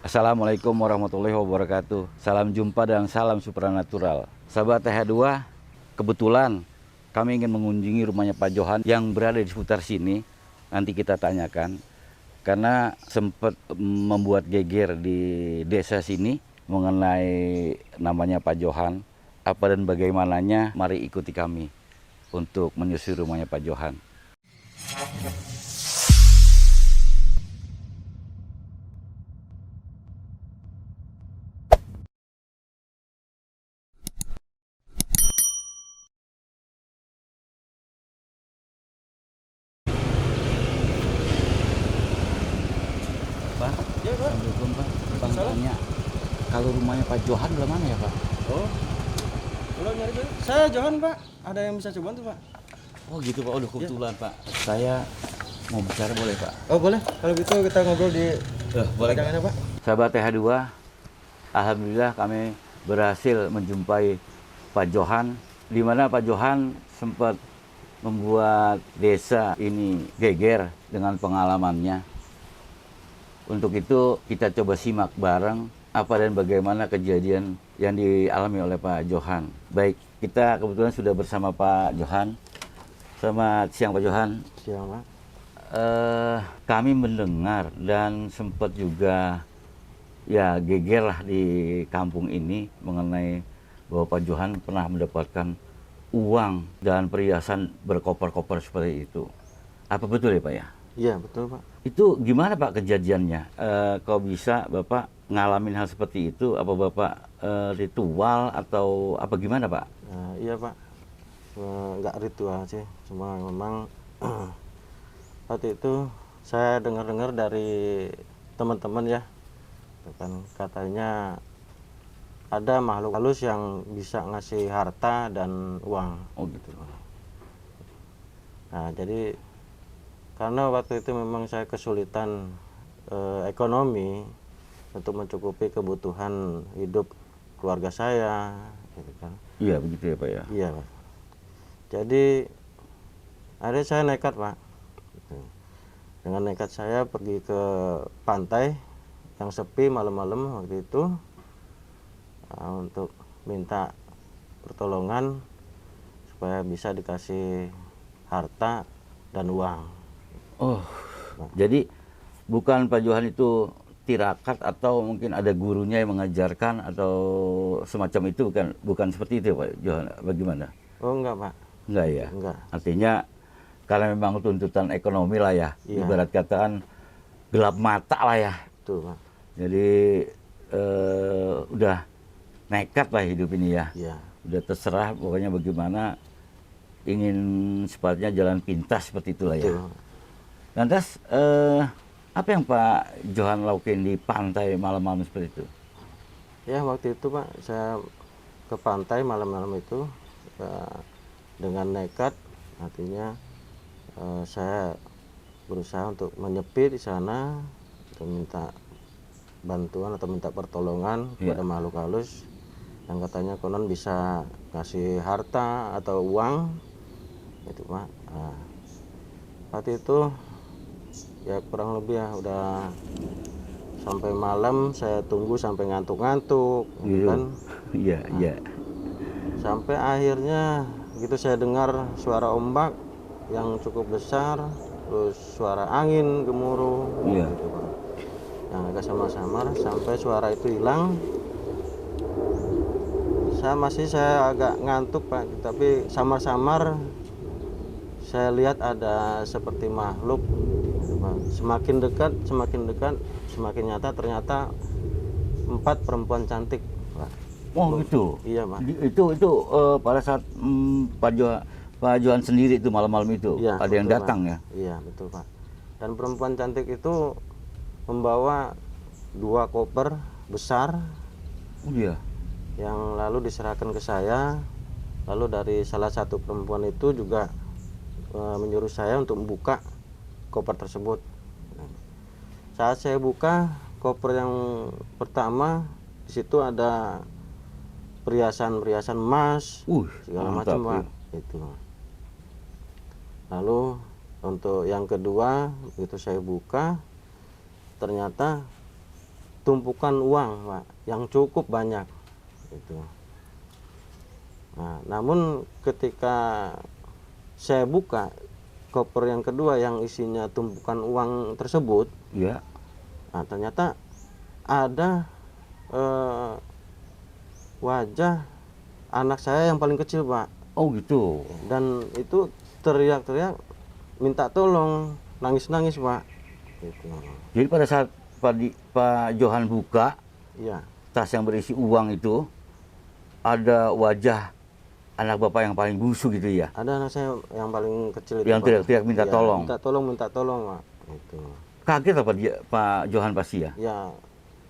Assalamualaikum warahmatullahi wabarakatuh. Salam jumpa dan salam supranatural. Sahabat TH2, kebetulan kami ingin mengunjungi rumahnya Pak Johan yang berada di seputar sini. Nanti kita tanyakan. Karena sempat membuat geger di desa sini mengenai namanya Pak Johan. Apa dan bagaimananya, mari ikuti kami untuk menyusuri rumahnya Pak Johan. Pak, Ya, Pak. Assalamualaikum Pak. Bang Waalaikumsalam. tanya, kalau rumahnya Pak Johan belah mana ya Pak? Oh, udah nyari Pak. Saya Johan, Pak. Ada yang bisa coba tuh, Pak? Oh gitu Pak, udah kebetulan Pak. Saya mau bicara boleh Pak? Oh, boleh. Kalau gitu kita ngobrol di Boleh. padangannya, Pak. Sahabat TH2, alhamdulillah kami berhasil menjumpai Pak Johan, di mana Pak Johan sempat membuat desa ini geger dengan pengalamannya. Untuk itu kita coba simak bareng apa dan bagaimana kejadian yang dialami oleh Pak Johan. Baik, kita kebetulan sudah bersama Pak Johan. Selamat siang Pak Johan. Siang, Pak. Kami mendengar dan sempat juga ya geger lah di kampung ini mengenai bahwa Pak Johan pernah mendapatkan uang dan perhiasan berkoper-koper seperti itu. Apa betul ya Pak ya? Iya, betul, Pak. Itu gimana Pak kejadiannya? Kok bisa Bapak ngalamin hal seperti itu? Apa Bapak ritual atau apa gimana Pak? Iya, Pak. Nggak ritual sih. Cuma memang waktu itu saya dengar-dengar dari teman-teman ya. Kan katanya ada makhluk halus yang bisa ngasih harta dan uang. Oh gitu. Nah, jadi karena waktu itu memang saya kesulitan ekonomi untuk mencukupi kebutuhan hidup keluarga saya, gitu kan. Iya begitu ya Pak ya. Iya, Pak. Jadi akhirnya saya nekat, Pak. Gitu. Dengan nekat saya pergi ke pantai yang sepi malam-malam waktu itu untuk minta pertolongan supaya bisa dikasih harta dan uang. Oh, jadi bukan Pak Johan itu tirakat atau mungkin ada gurunya yang mengajarkan atau semacam itu, bukan seperti itu ya Pak Johan. Bagaimana? Oh, enggak, Pak. Enggak ya. Enggak. Artinya karena memang tuntutan ekonomi lah ya. Iya. Ibarat katakan gelap mata lah ya. Betul, Pak. Jadi udah nekat lah hidup ini ya. Iya. Udah terserah pokoknya bagaimana ingin sepatutnya jalan pintas seperti itulah ya. Betul. Lantas apa yang Pak Johan lakukan di pantai malam-malam seperti itu? Ya, waktu itu, Pak, saya ke pantai malam-malam itu dengan nekat, artinya saya berusaha untuk menyepi di sana dan minta bantuan atau minta pertolongan kepada makhluk halus yang katanya konon bisa kasih harta atau uang, gitu, Pak. Nah, waktu itu ya kurang lebih ya udah sampai malam saya tunggu sampai ngantuk-ngantuk, Gitu. kan. Iya, iya. Sampai akhirnya gitu saya dengar suara ombak yang cukup besar, terus suara angin gemuruh, Iya. gitu, Pak. Yang agak samar-samar sampai suara itu hilang. Saya agak ngantuk, Pak, tapi samar-samar saya lihat ada seperti makhluk, gitu, Pak. Semakin dekat, semakin nyata, ternyata 4 perempuan cantik, Pak. Oh gitu. Iya, Pak. Itu pada saat Pak Johan sendiri itu malam-malam itu Iya, ada yang betul, datang Pak. ya. Iya, betul, Pak. Dan perempuan cantik itu membawa 2 koper besar Oh iya. yang lalu diserahkan ke saya. Lalu dari salah satu perempuan itu juga menyuruh saya untuk membuka koper tersebut. Saat saya buka koper yang pertama, di situ ada perhiasan emas segala mantap, macam, Pak. Itu. Lalu untuk yang kedua, begitu saya buka, ternyata tumpukan uang, Pak, yang cukup banyak gitu. Nah, namun ketika saya buka koper yang kedua yang isinya tumpukan uang tersebut, Iya. nah ternyata ada wajah anak saya yang paling kecil, Pak, Oh gitu. dan itu teriak-teriak minta tolong, nangis-nangis, Pak, gitu. Jadi pada saat Pak Johan buka Iya, tas yang berisi uang itu, ada wajah anak bapak yang paling bungsu gitu ya, ada anak saya yang paling kecil itu, yang Pak. teriak-teriak minta Iya, tolong. minta tolong, Pak, gitu. Kaget apa dia, Pak Johan pasti ya? Ya,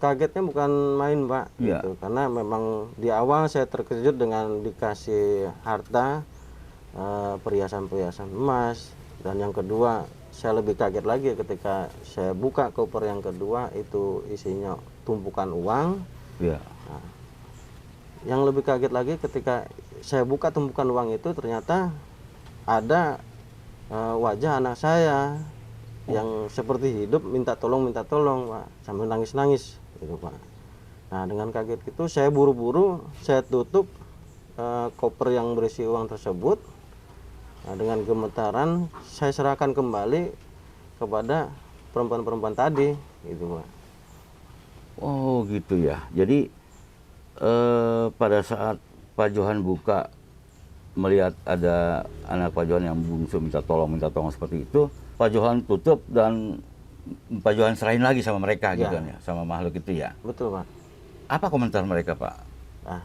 kagetnya bukan main, Pak, Iya. gitu. Karena memang di awal saya terkejut dengan dikasih harta, perhiasan-perhiasan emas, dan yang kedua saya lebih kaget lagi ketika saya buka koper yang kedua, itu isinya tumpukan uang. Iya. Nah, yang lebih kaget lagi ketika saya buka tumpukan uang itu, ternyata ada wajah anak saya yang seperti hidup minta tolong, Pak, sambil nangis-nangis gitu, Pak. Nah, dengan kaget itu saya buru-buru saya tutup koper yang berisi uang tersebut. Nah, dengan gemetaran saya serahkan kembali kepada perempuan-perempuan tadi gitu, Pak. Oh gitu ya. Jadi pada saat Pak Johan buka, melihat ada anak Pak Johan yang bungsu minta tolong seperti itu, Pak Johan tutup dan Pak Johan serahin lagi sama mereka gitu Ya. kan ya, sama makhluk itu ya. Betul, Pak. Apa komentar mereka, Pak? Nah,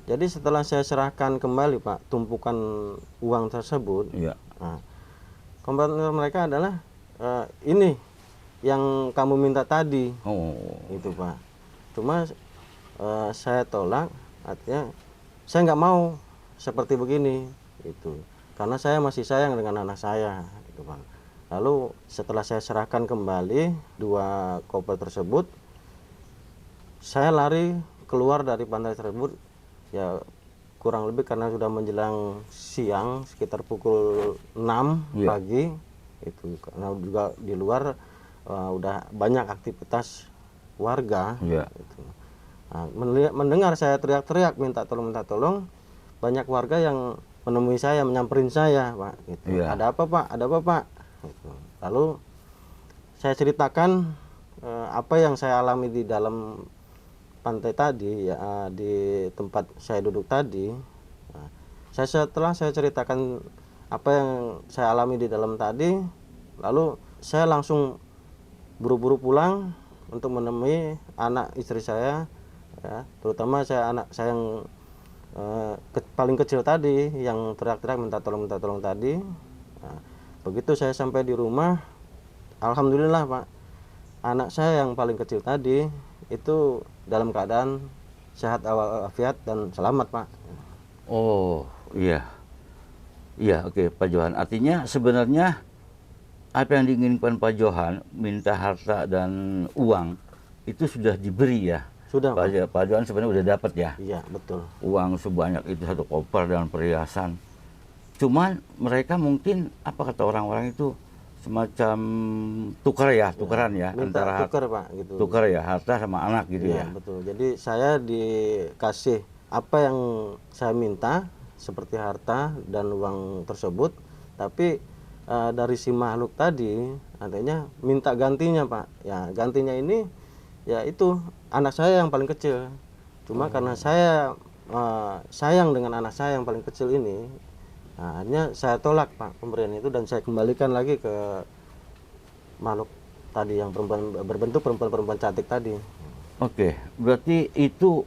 jadi setelah saya serahkan kembali, Pak, tumpukan uang tersebut, Iya. nah, komentar mereka adalah ini yang kamu minta tadi, Oh. gitu, Pak. Cuma saya tolak, artinya saya nggak mau seperti begini, gitu. Karena saya masih sayang dengan anak saya, gitu, Pak. Lalu setelah saya serahkan kembali dua koper tersebut, saya lari keluar dari pantai tersebut, ya kurang lebih karena sudah menjelang siang sekitar pukul 6 Iya. pagi itu, karena juga di luar udah banyak aktivitas warga. Iya. Gitu. Nah, mendengar saya teriak-teriak minta tolong, banyak warga yang menemui saya, menyamperin saya, Pak, gitu. Iya. Ada apa, Pak? Ada apa, Pak? Gitu. Lalu saya ceritakan apa yang saya alami di dalam pantai tadi, ya, di tempat saya duduk tadi. Nah, setelah saya ceritakan apa yang saya alami di dalam tadi, lalu saya langsung buru-buru pulang untuk menemui anak istri saya, ya, terutama anak saya yang paling kecil tadi yang teriak-teriak minta tolong tadi. Nah, begitu saya sampai di rumah, alhamdulillah, Pak, anak saya yang paling kecil tadi itu dalam keadaan sehat walafiat dan selamat, Pak. Oh, iya. Iya, oke, Pak Johan. Artinya sebenarnya apa yang diinginkan Pak Johan, minta harta dan uang, itu sudah diberi ya. Sudah, Pak. Pak Johan sebenarnya udah dapat ya. Iya, betul. Uang sebanyak itu, satu koper dan perhiasan. Cuman mereka mungkin, apa kata orang-orang itu, semacam tukeran ya, Minta antara tuker, Pak, gitu. tukar ya, harta sama anak gitu Iya, ya. betul. Jadi saya dikasih apa yang saya minta seperti harta dan uang tersebut, tapi dari si makhluk tadi artinya minta gantinya, Pak. Ya, gantinya ini ya itu anak saya yang paling kecil. Cuma karena saya sayang dengan anak saya yang paling kecil ini, nah, akhirnya saya tolak, Pak, pemberian itu, dan saya kembalikan lagi ke makhluk tadi yang berbentuk perempuan cantik tadi. Oke, berarti itu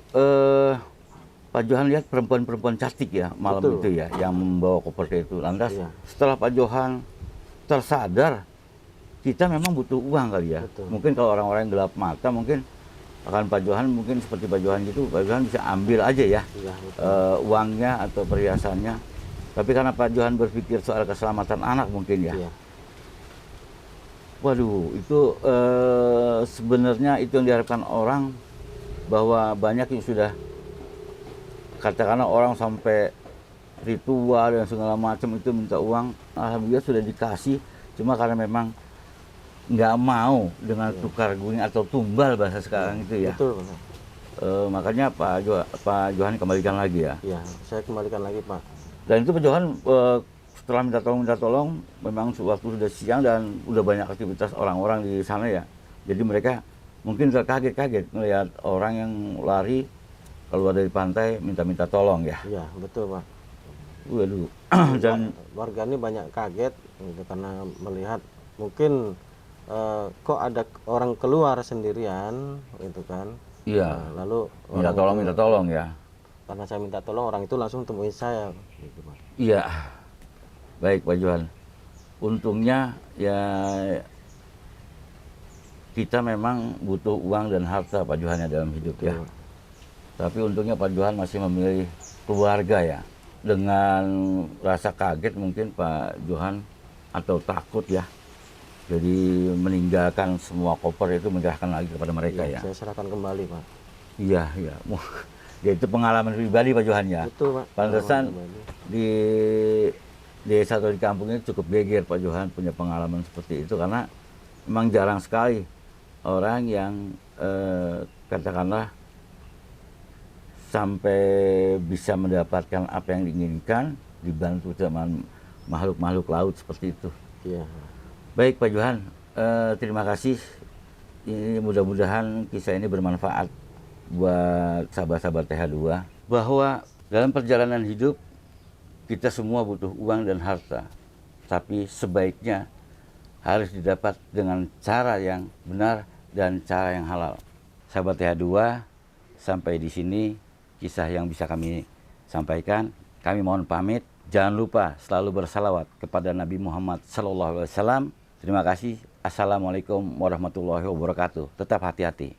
Pak Johan lihat perempuan-perempuan cantik ya malam Betul. itu ya, yang membawa koper itu. Lantas Iya. setelah Pak Johan tersadar, kita memang butuh uang kali ya. Betul. Mungkin kalau orang-orang yang gelap mata, mungkin akan Pak Johan, mungkin seperti Pak Johan gitu, Pak Johan bisa ambil aja ya Iya, betul. uangnya atau perhiasannya. Tapi karena Pak Johan berpikir soal keselamatan anak mungkin ya. Iya. Waduh, itu sebenarnya itu yang diharapkan orang, bahwa banyak yang sudah, katakanlah orang sampai ritual dan segala macam itu minta uang, alhamdulillah sudah dikasih, cuma karena memang nggak mau dengan tukar guling atau tumbal bahasa sekarang itu ya. Betul, Pak. Makanya Pak Johan kembalikan lagi ya. Iya, saya kembalikan lagi, Pak. Dan itu Pak Johan setelah minta tolong, memang waktu sudah siang dan udah banyak aktivitas orang-orang di sana ya. Jadi mereka mungkin terkaget-kaget melihat orang yang lari keluar dari pantai minta tolong ya. Iya, betul, Pak. Waduh. Dan Warga ini banyak kaget gitu, karena melihat mungkin kok ada orang keluar sendirian gitu kan. iya, Nah, lalu minta tolong ya. karena saya minta tolong, orang itu langsung temuin saya gitu, Pak. Iya. Baik Pak Johan. Untungnya ya kita memang butuh uang dan harta Pak Johan ya dalam hidup ya. Betul. Tapi untungnya Pak Johan masih memilih keluarga ya. Dengan rasa kaget mungkin Pak Johan atau takut ya. Jadi meninggalkan semua koper itu menyerahkan lagi kepada mereka ya. Saya serahkan kembali, Pak. Iya, iya. Ya, itu pengalaman pribadi Pak Johan ya. Betul, Pak. Pantesan Pengalaman pribadi. di desa atau di kampung ini cukup geger Pak Johan punya pengalaman seperti itu karena memang jarang sekali orang yang katakanlah sampai bisa mendapatkan apa yang diinginkan dibantu sama makhluk-makhluk laut seperti itu. Iya. Baik Pak Johan, terima kasih. Ini mudah-mudahan kisah ini bermanfaat buat sahabat-sahabat TH2 bahwa dalam perjalanan hidup kita semua butuh uang dan harta, tapi sebaiknya harus didapat dengan cara yang benar dan cara yang halal. Sahabat TH2, sampai di sini kisah yang bisa kami sampaikan. Kami mohon pamit. Jangan lupa selalu bersalawat kepada Nabi Muhammad SAW. Terima kasih. Assalamualaikum warahmatullahi wabarakatuh. Tetap hati-hati.